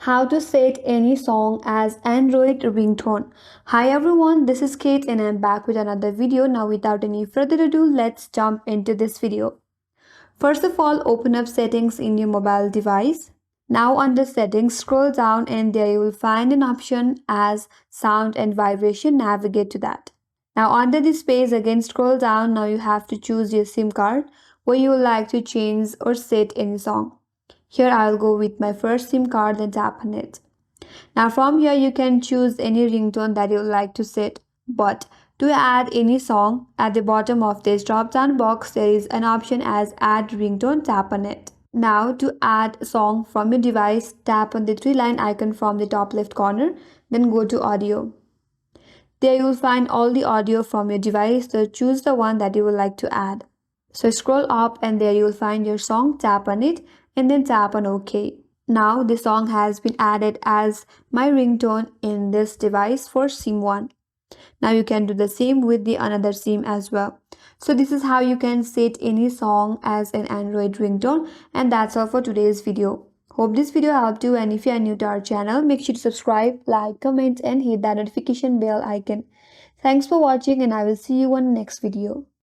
How to set any song as Android ringtone. Hi everyone, this is Kate and I'm back with another video. Now without any further ado, let's jump into this video. First of all, open up settings in your mobile device. Now under settings, scroll down and there you will find an option as sound and vibration. Navigate to that. Now under this page again scroll down. Now you have to choose your SIM card where you would like to change or set any song. Here I'll go with my first SIM card and tap on it. Now from here you can choose any ringtone that you would like to set. But to add any song, at the bottom of this drop down box there is an option as add ringtone, tap on it. Now to add a song from your device, tap on the three line icon from the top left corner, then go to audio. There you will find all the audio from your device, so choose the one that you would like to add. So scroll up and there you will find your song, tap on it and then tap on OK. Now the song has been added as my ringtone in this device for SIM 1. Now you can do the same with the another SIM as well. So this is how you can set any song as an Android ringtone, and that's all for today's video. Hope this video helped you, and if you are new to our channel, make sure to subscribe, like, comment and hit that notification bell icon. Thanks for watching and I will see you on the next video.